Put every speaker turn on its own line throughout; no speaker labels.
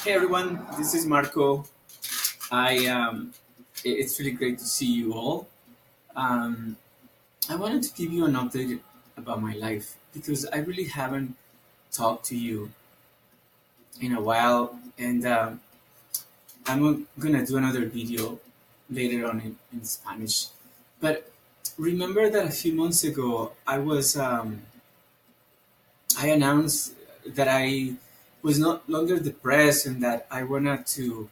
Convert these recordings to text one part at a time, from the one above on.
Hey everyone, this is Marco. I it's really great to see you all. Um, I wanted to give you an update about my life because I really haven't talked to you in a while, and I'm gonna do another video later on in Spanish. But remember that a few months ago I announced that I was not longer depressed and that I wanted to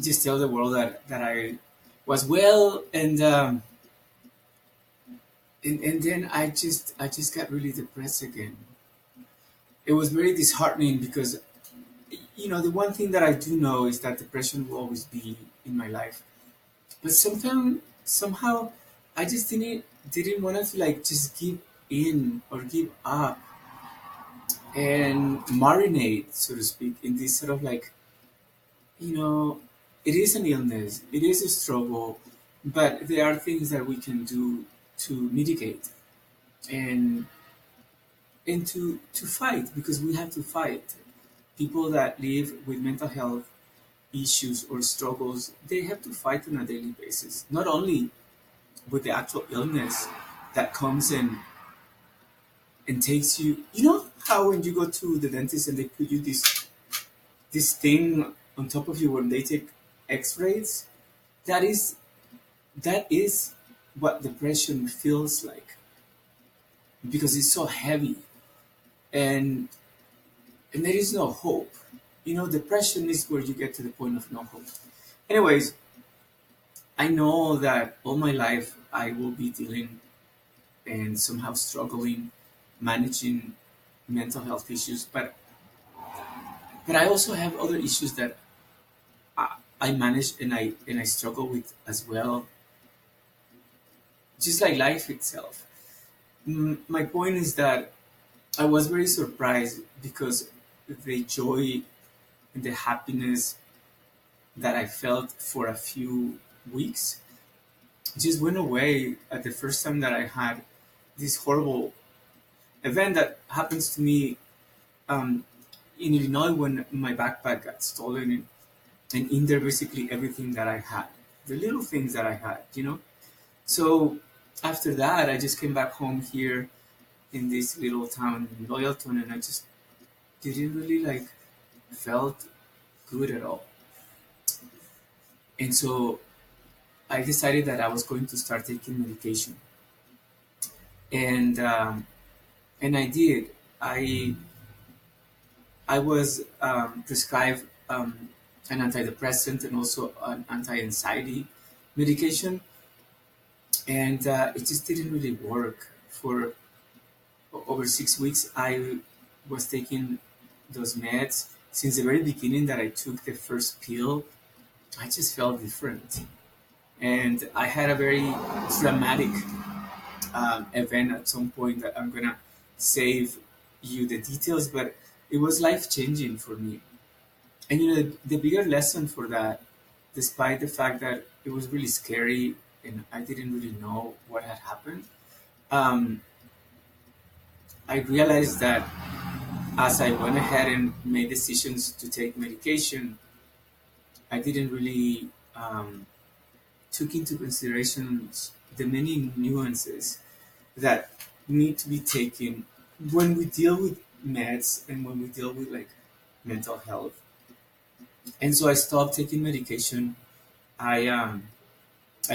just tell the world that I was well, and then I just got really depressed again. It was very disheartening because the one thing that I do know is that depression will always be in my life. But somehow I just didn't want to like just give in or give up and marinate, so to speak, in this sort of like you know it is an illness, it is a struggle, but there are things that we can do to mitigate and to fight, because we have to fight. People that live with mental health issues or struggles, they have to fight on a daily basis, not only with the actual illness that comes in and takes you. You know how when you go to the dentist and they put you this thing on top of you when they take x-rays? That is that is what depression feels like, because it's so heavy, and there is no hope. Depression is where you get to the point of no hope. Anyways, I know that all my life I will be dealing and somehow struggling managing mental health issues, but I also have other issues that I manage and I struggle with as well, just like life itself. My point is that I was very surprised because the joy and the happiness that I felt for a few weeks just went away at the first time that I had this horrible event that happens to me um, in Illinois, when my backpack got stolen, and in there basically everything that I had, the little things that I had. So after that, I just came back home here in this little town in Loyalton, and I just didn't really like felt good at all. And so I decided that I was going to start taking medication, and I did. I I was prescribed an antidepressant and also an anti-anxiety medication, and it just didn't really work. For over 6 weeks, I was taking those meds. Since the very beginning that I took the first pill, I just felt different, and I had a very dramatic event at some point that I'm gonna save you the details, but it was life changing for me. And the bigger lesson for that, despite the fact that it was really scary and I didn't really know what had happened, um, I realized that as I went ahead and made decisions to take medication, I didn't really took into consideration the many nuances that need to be taken when we deal with meds and when we deal with like mental health. And so I stopped taking medication. I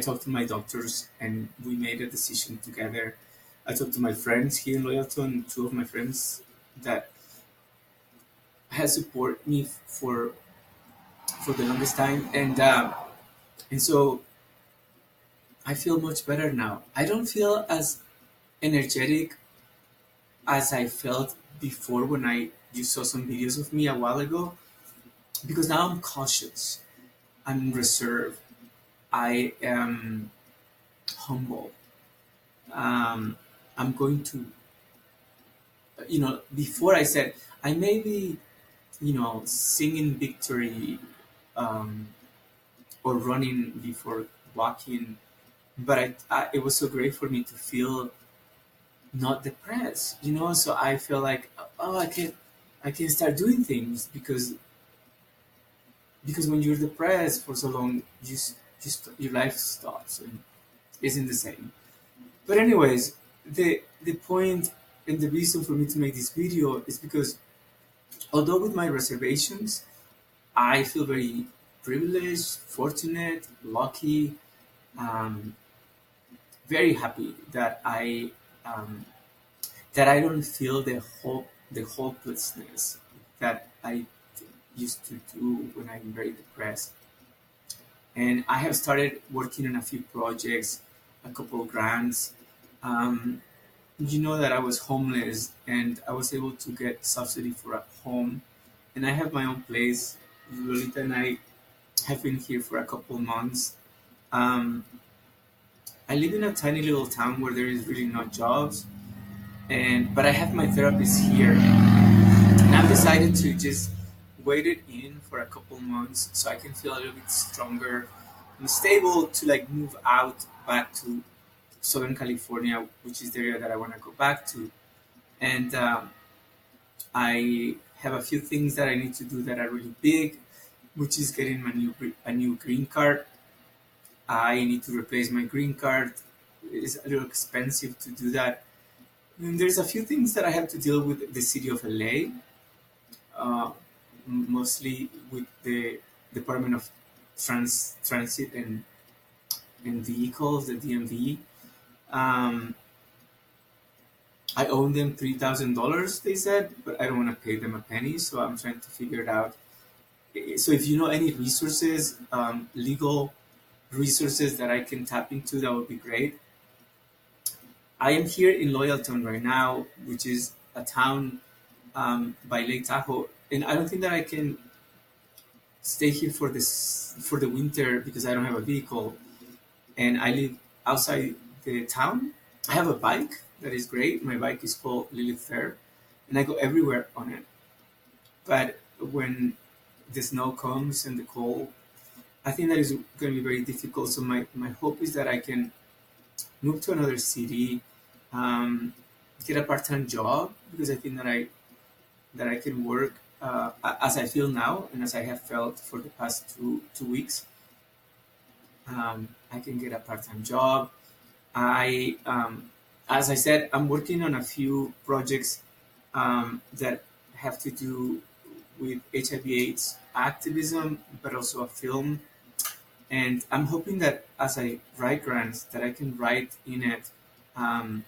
talked to my doctors and we made a decision together. I talked to my friends here in Loyalton, two of my friends that has supported me for the longest time, and so I feel much better now. I don't feel as energetic as I felt before when I you saw some videos of me a while ago, because now I'm cautious, I'm reserved, I am humble. I'm going to, before I said I may be, singing victory, um, or running before walking, but it was so great for me to feel not depressed, so I feel like, oh, I can start doing things because because when you're depressed for so long, just your life stops and isn't the same. But anyways, the point and the reason for me to make this video is because although with my reservations, I feel very privileged, fortunate, lucky, um, very happy um, that I don't feel the hopelessness that I used to do when I'm very depressed. And I have started working on a few projects, a couple of grants. Um, you know that I was homeless and I was able to get subsidy for a home, and I have my own place. Lolita and I have been here for a couple of months. Um, I live in a tiny little town where there is really no jobs, and but I have my therapist here, and I've decided to just wait it in for a couple months so I can feel a little bit stronger and stable to like move out back to Southern California, which is the area that I want to go back to. And I have a few things that I need to do that are really big, which is getting a new green card. I need to replace my green card. It's a little expensive to do that. And there's a few things that I have to deal with the city of LA, uh, mostly with the Department of Transit and Vehicles, the DMV. Um, I owe them $3,000, they said, but I don't want to pay them a penny, so I'm trying to figure it out. So if you know any resources, legal resources that I can tap into, that would be great. I am here in Loyalton right now, which is a town by Lake Tahoe, and I don't think that I can stay here for the winter because I don't have a vehicle, and I live outside the town. I have a bike that is great. My bike is called Lilith Fair, and I go everywhere on it. But when the snow comes and the cold, I think that is going to be very difficult. So my hope is that I can move to another city, um, get a part-time job because I think that I can work as I feel now and as I have felt for the past two weeks. I can get a part-time job. As I said, I'm working on a few projects that have to do with HIV/AIDS activism, but also a film. And I'm hoping that as I write grants, that I can write in it, um,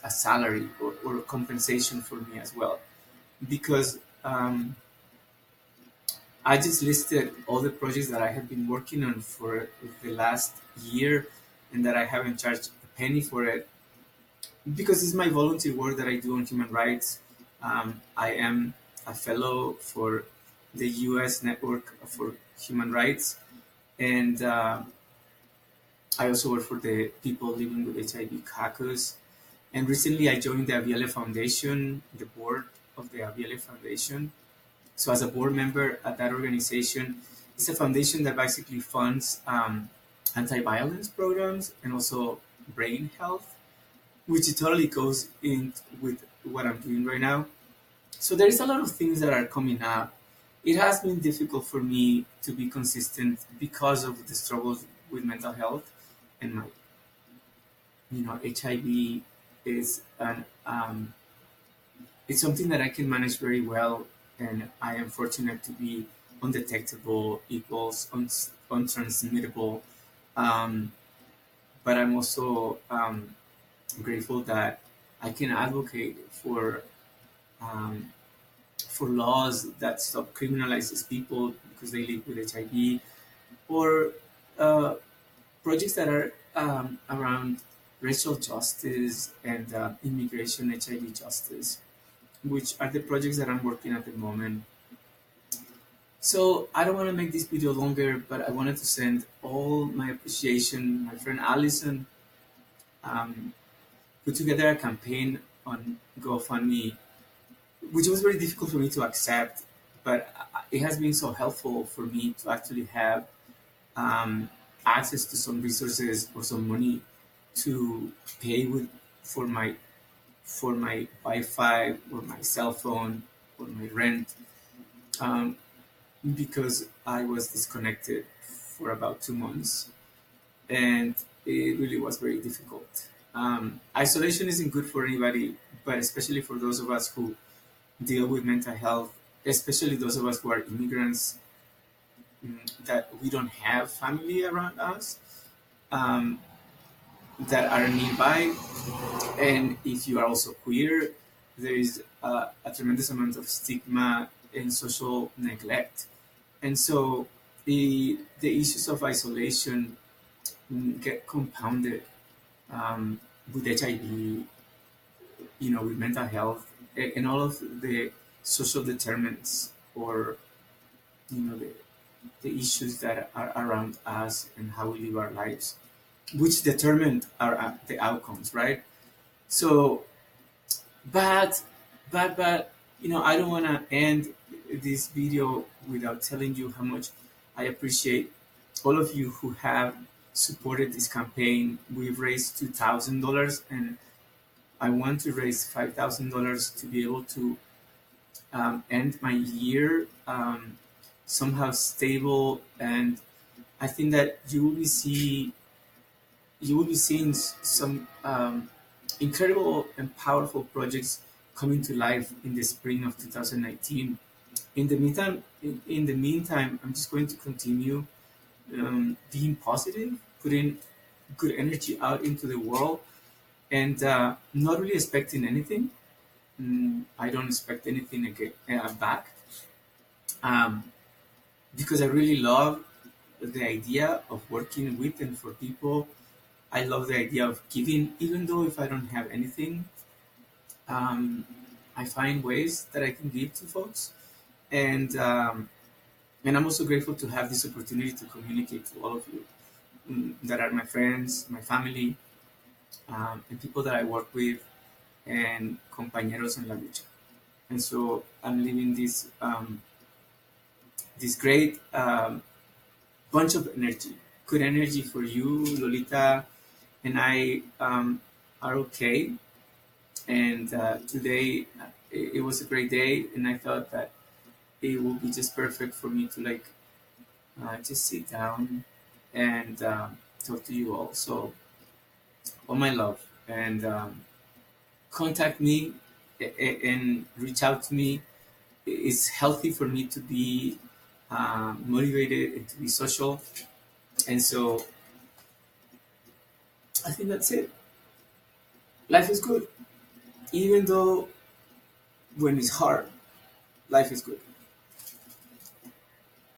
a salary or compensation for me as well, because I just listed all the projects that I have been working on for the last year, and that I haven't charged a penny for it because it's my volunteer work that I do on human rights. I am a fellow for the U.S. Network for Human Rights, and I also work for the people living with HIV caucus. And recently, I joined the Aviale Foundation, the board of the Aviale Foundation. So, as a board member at that organization, it's a foundation that basically funds anti-violence programs and also brain health, which it totally goes in with what I'm doing right now. So there is a lot of things that are coming up. It has been difficult for me to be consistent because of the struggles with mental health, and my, HIV is an it's something that I can manage very well, and I am fortunate to be undetectable equals untransmittable. Um, but I'm also grateful that I can advocate um, for laws that stop criminalizes people because they live with HIV, or uh, projects that are around racial justice and immigration HIV justice, which are the projects that I'm working at the moment. So I don't want to make this video longer, but I wanted to send all my appreciation. My friend Allison um, put together a campaign on GoFundMe, which was very difficult for me to accept, but it has been so helpful for me to actually have um, access to some resources or some money to pay with for my Wi-Fi or my cell phone or my rent. Um, because I was disconnected for about 2 months, and it really was very difficult. Isolation isn't good for anybody, but especially for those of us who deal with mental health, especially those of us who are immigrants, that we don't have family around us, um, that are nearby. And if you are also queer, there is a tremendous amount of stigma and social neglect. And so the issues of isolation get compounded um, with HIV, with mental health, and all of the social determinants, or the issues that are around us and how we live our lives, which determine the outcomes, right? So, but, but, I don't want to end this video without telling you how much I appreciate all of you who have supported this campaign. We've raised $2,000, and I want to raise $5,000 to be able to end my year somehow stable. And I think that you will be seeing some incredible and powerful projects coming to life in the spring of 2019. In the meantime, I'm just going to continue being positive, putting good energy out into the world, and not really expecting anything. I don't expect anything again, back, um, because I really love the idea of working with and for people. I love the idea of giving, even though if I don't have anything, um, I find ways that I can give to folks, and I'm also grateful to have this opportunity to communicate to all of you that are my friends, my family, and people that I work with, and compañeros en la lucha. And so I'm leaving this great bunch of energy, good energy for you, Lolita, and I are okay. And today it was a great day, and I thought that it will be just perfect for me to just sit down and talk to you all. So, all my love, and contact me and reach out to me. It's healthy for me to be motivated and to be social. And so I think that's it. Life is good. Even though when it's hard, life is good.